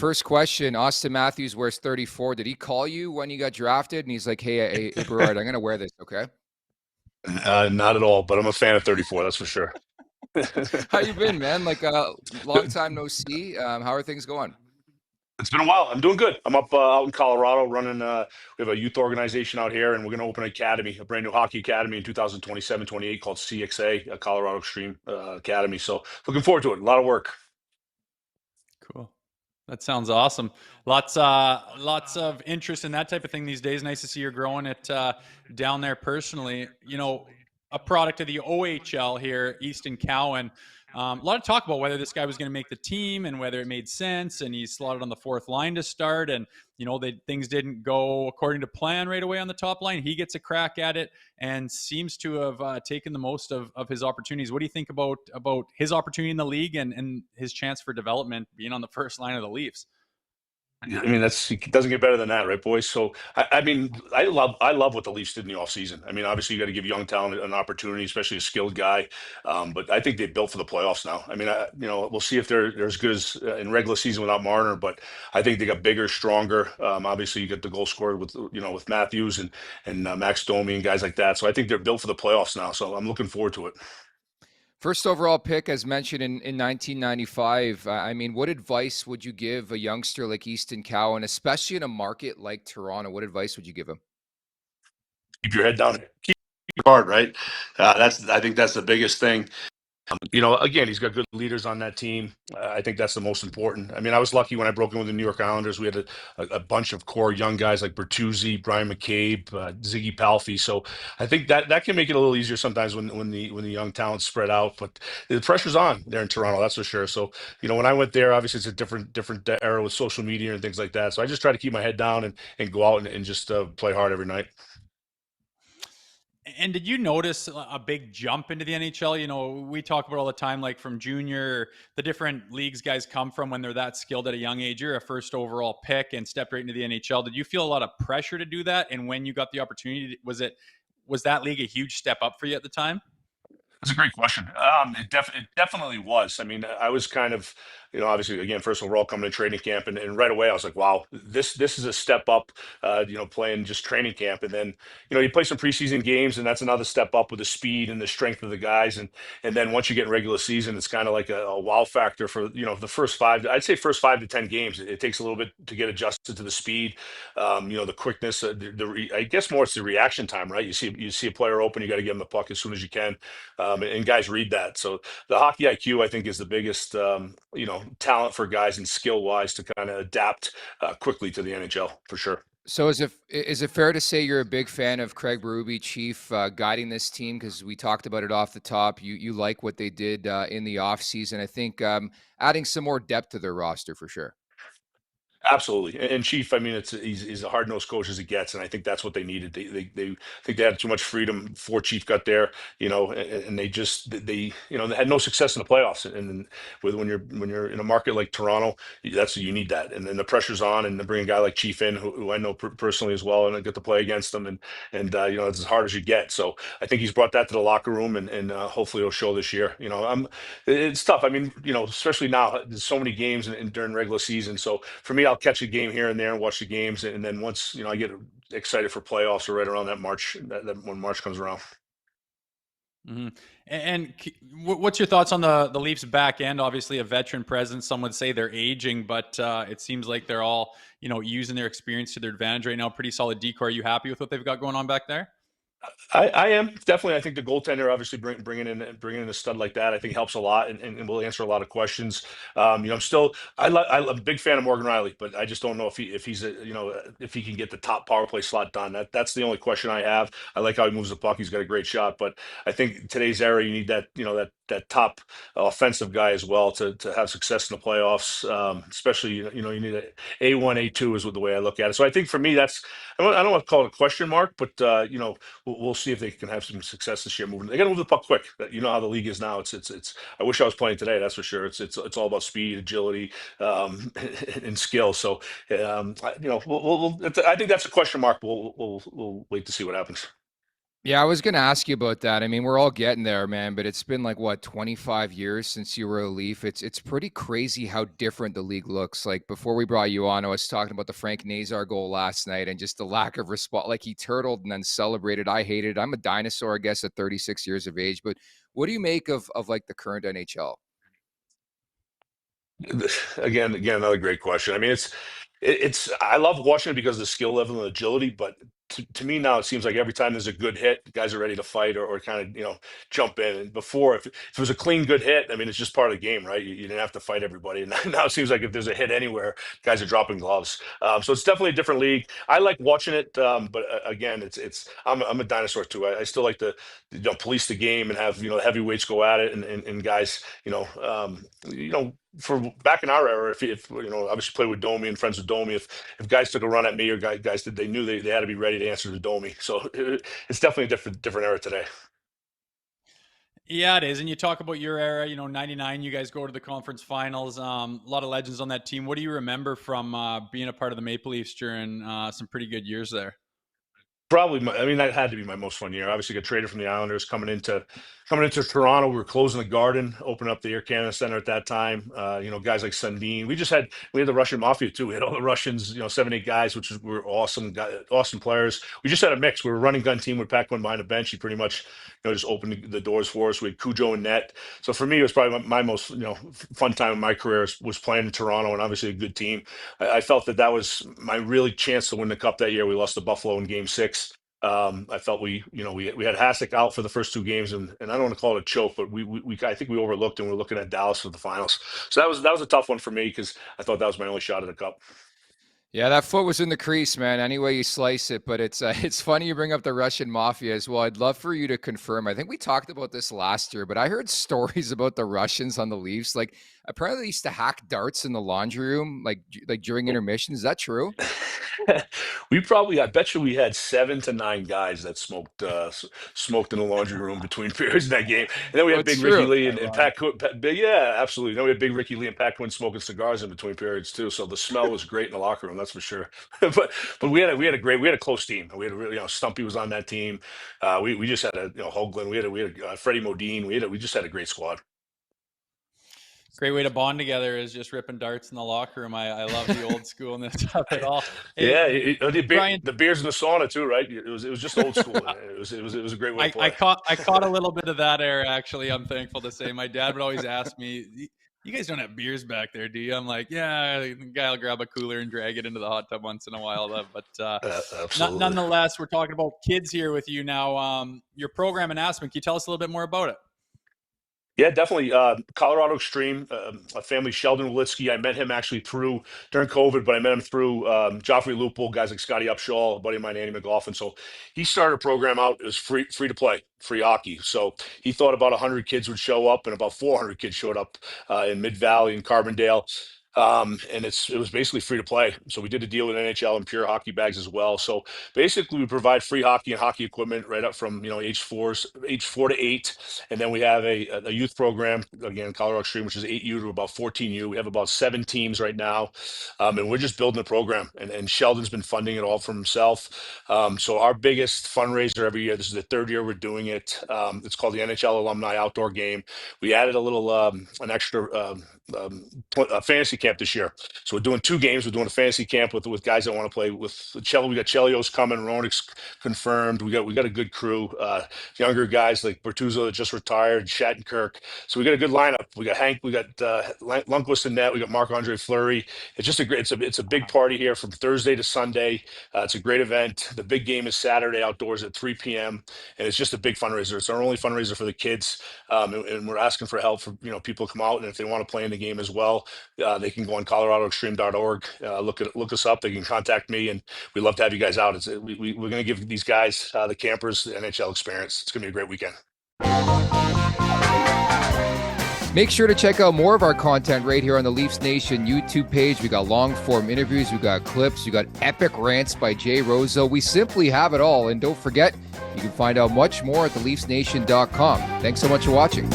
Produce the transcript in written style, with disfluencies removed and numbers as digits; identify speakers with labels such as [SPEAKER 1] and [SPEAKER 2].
[SPEAKER 1] First question, Austin Matthews wears 34. Did he call you when you got drafted? And he's like, hey, Berard, I'm going to wear this, okay?
[SPEAKER 2] Not at all, but I'm a fan of 34, that's for sure.
[SPEAKER 1] How you been, man? Like, long time no see. How are things going?
[SPEAKER 2] It's been a while. I'm doing good. I'm up out in Colorado running. We have a youth organization out here, and we're going to open an academy, a brand new hockey academy in 2027-28 called CXA, Colorado Extreme Academy. So looking forward to it. A lot of work.
[SPEAKER 3] Cool. That sounds awesome. Lots of interest in that type of thing these days. Nice to see you're growing it down there personally. A product of the OHL here, Easton Cowan. A lot of talk about whether this guy was going to make the team and whether it made sense. And he's slotted on the fourth line to start. And things didn't go according to plan right away on the top line. He gets a crack at it and seems to have taken the most of his opportunities. What do you think about his opportunity in the league and his chance for development being on the first line of the Leafs?
[SPEAKER 2] I mean, it doesn't get better than that, right, boys? So, I mean, I love what the Leafs did in the offseason. I mean, obviously, you got to give young talent an opportunity, especially a skilled guy. But I think they built for the playoffs now. I mean, we'll see if they're as good as in regular season without Marner, but I think they got bigger, stronger. Obviously, you get the goal scorer with Matthews and Max Domi and guys like that. So I think they're built for the playoffs now. So I'm looking forward to it.
[SPEAKER 1] First overall pick, as mentioned in 1995. I mean, what advice would you give a youngster like Easton Cowan, especially in a market like Toronto? What advice would you give him?
[SPEAKER 2] Keep your head down. Keep hard, right? I think that's the biggest thing. Again, he's got good leaders on that team. I think that's the most important. I mean, I was lucky when I broke in with the New York Islanders. We had a bunch of core young guys like Bertuzzi, Brian McCabe, Ziggy Palffy. So I think that can make it a little easier sometimes when the young talents spread out. But the pressure's on there in Toronto, that's for sure. So when I went there, obviously it's a different era with social media and things like that. So I just try to keep my head down and go out and just play hard every night.
[SPEAKER 3] And did you notice a big jump into the NHL? We talk about all the time, like from junior, the different leagues guys come from when they're that skilled at a young age. You're a first overall pick and stepped right into the NHL. Did you feel a lot of pressure to do that? And when you got the opportunity, was that league a huge step up for you at the time?
[SPEAKER 2] That's a great question. It definitely was. I mean, I was kind of, obviously, again, first overall coming to training camp, and right away I was like, wow, this is a step up. Playing just training camp, and then you play some preseason games, and that's another step up with the speed and the strength of the guys, and then once you get in regular season, it's kind of like a wow factor for the first five. I'd say first 5 to 10 games. It takes a little bit to get adjusted to the speed, the quickness. I guess more it's the reaction time, right? You see a player open, you got to give him the puck as soon as you can. And guys read that. So the hockey IQ, I think, is the biggest, talent for guys and skill wise to kind of adapt quickly to the NHL for sure.
[SPEAKER 1] So is it fair to say you're a big fan of Craig Berube, Chief, guiding this team? Because we talked about it off the top. You like what they did in the offseason. I think adding some more depth to their roster for sure.
[SPEAKER 2] Absolutely, and Chief. I mean, he's a hard nosed coach as he gets, and I think that's what they needed. They think they had too much freedom before Chief got there, and they had no success in the playoffs. And when you're in a market like Toronto, you need that. And then the pressure's on, and to bring a guy like Chief in, who I know personally as well, and I get to play against him, and it's as hard as you get. So I think he's brought that to the locker room, and hopefully it'll show this year. It's tough. I mean, especially now, there's so many games during regular season. So for me, I'll catch a game here and there and watch the games, and then once I get excited for playoffs or right around that March, that when March comes around.
[SPEAKER 3] Mm-hmm. And what's your thoughts on the Leafs back end? Obviously, a veteran presence. Some would say they're aging, but it seems like they're all using their experience to their advantage right now. Pretty solid decor. Are you happy with what they've got going on back there?
[SPEAKER 2] I am definitely. I think the goaltender, obviously, bringing in a stud like that, I think helps a lot, and will answer a lot of questions. I'm still, I'm a big fan of Morgan Riley, but I just don't know if he can get the top power play slot done. That's the only question I have. I like how he moves the puck. He's got a great shot, but I think today's era, you need that top offensive guy as well to have success in the playoffs. Especially, you need A1, A2 is the way I look at it. So I think for me, I don't want to call it a question mark, but we'll see if they can have some success this year moving. They got to move the puck quick. You know how the league is now. It's. I wish I was playing today. That's for sure. It's all about speed, agility, and skill. So, I think that's a question mark. We'll wait to see what happens.
[SPEAKER 1] Yeah, I was going to ask you about that. I mean, we're all getting there, man, but it's been like what, 25 years since you were a Leaf. It's pretty crazy how different the league looks. Like before we brought you on, I was talking about the Frank Nazar goal last night and just the lack of response. Like he turtled and then celebrated. I hated it. I'm a dinosaur, I guess, at 36 years of age. But what do you make of like the current NHL?
[SPEAKER 2] Again, another great question. I mean, it's I love watching it because of the skill level and agility, but to me now it seems like every time there's a good hit, guys are ready to fight or kind of jump in. And before, if it was a clean good hit, I mean it's just part of the game, right? You didn't have to fight everybody. And now it seems like if there's a hit anywhere, guys are dropping gloves. So it's definitely a different league. I like watching it, but again, it's I'm a dinosaur too. I still like to police the game and have heavyweights go at it and guys for back in our era, if obviously played with Domi and friends with Domi, if guys took a run at me or guys did, they knew they had to be ready to answer to Domi. So it's definitely a different era today.
[SPEAKER 3] Yeah, it is. And you talk about your era, 99, you guys go to the conference finals. A lot of legends on that team. What do you remember from being a part of the Maple Leafs during some pretty good years there?
[SPEAKER 2] Probably, that had to be my most fun year. Obviously, got traded from the Islanders, coming into Toronto. We were closing the Garden, opening up the Air Canada Center at that time. Guys like Sundin. We had the Russian Mafia too. We had all the Russians, 7, 8 guys, were awesome, awesome players. We just had a mix. We were a running gun team with Pac-Man behind the bench. He pretty much, just opened the doors for us. We had Cujo and net. So for me, it was probably my most, fun time in my career was playing in Toronto, and obviously a good team. I felt that was my really chance to win the cup that year. We lost to Buffalo in Game 6. I felt we had Hasek out for the first 2 games, and I don't want to call it a choke, but I think we overlooked, and we're looking at Dallas for the finals. So that was a tough one for me because I thought that was my only shot at the cup.
[SPEAKER 1] Yeah, that foot was in the crease, man. Any way you slice it, but it's funny you bring up the Russian Mafia as well. I'd love for you to confirm. I think we talked about this last year, but I heard stories about the Russians on the Leafs. Like apparently they used to hack darts in the laundry room, like during intermission. Is that true?
[SPEAKER 2] I bet you we had 7 to 9 guys that smoked in the laundry room between periods in that game. And then we
[SPEAKER 1] Oh,
[SPEAKER 2] had
[SPEAKER 1] it's
[SPEAKER 2] Big Ricky
[SPEAKER 1] true.
[SPEAKER 2] Lee and Pat Quinn. Yeah, absolutely. Then we had Big Ricky Lee and Pat Quinn smoking cigars in between periods too. So the smell was great in the locker room, that's for sure. but we had a close team. We had a really, Stumpy was on that team. We just had Hoagland. We had Freddie Modine. We just had a great squad.
[SPEAKER 3] Great way to bond together is just ripping darts in the locker room. I love the old schoolness of it all. Hey,
[SPEAKER 2] Yeah,
[SPEAKER 3] Bryan,
[SPEAKER 2] the beers in the sauna too, right? It was just old school. It was a great way to play.
[SPEAKER 3] I caught a little bit of that era, actually. I'm thankful to say. My dad would always ask me, "You guys don't have beers back there, do you?" I'm like, "Yeah, the guy will grab a cooler and drag it into the hot tub once in a while." But nonetheless, we're talking about kids here with you now. Your program in Aspen, can you tell us a little bit more about it?
[SPEAKER 2] Yeah, definitely. Colorado Extreme, a family, Sheldon Wolitsky. I met him actually during COVID, but I met him through Joffrey Lupul, guys like Scotty Upshaw, a buddy of mine, Andy McGoffin. So he started a program out. It was free to play, free hockey. So he thought about 100 kids would show up, and about 400 kids showed up in Mid Valley and Carbondale. And it was basically free to play. So we did a deal with NHL and pure hockey bags as well. So basically we provide free hockey and hockey equipment right up from, age 4 to 8. And then we have a youth program, again, Colorado Extreme, which is 8U to about 14U. We have about 7 teams right now. And we're just building a program, and Sheldon's been funding it all for himself. So our biggest fundraiser every year, this is the 3rd year we're doing it. It's called the NHL Alumni Outdoor Game. We added a little, an extra, fantasy camp this year. So we're doing 2 games. We're doing a fantasy camp with guys that want to play with Cello. We got Chelios coming, Ronik's confirmed. We got a good crew. Younger guys like Bertuzzo that just retired, Shattenkirk. So we got a good lineup. We got Hank, we got Lundqvist and net. We got Marc-Andre Fleury. It's just it's a big party here from Thursday to Sunday. It's a great event. The big game is Saturday outdoors at 3 p.m. and it's just a big fundraiser. It's our only fundraiser for the kids, and we're asking for help for people to come out, and if they want to play in the game as well, they can go on coloradoextreme.org, look us up. They can contact me, and we'd love to have you guys out. We're going to give these guys, the campers, the NHL experience. It's going to be a great weekend.
[SPEAKER 1] Make sure to check out more of our content right here on the Leafs Nation YouTube page. We got long form interviews, we got clips, we got epic rants by Jay Rosehill. We simply have it all. And don't forget, you can find out much more at theleafsnation.com. Thanks so much for watching.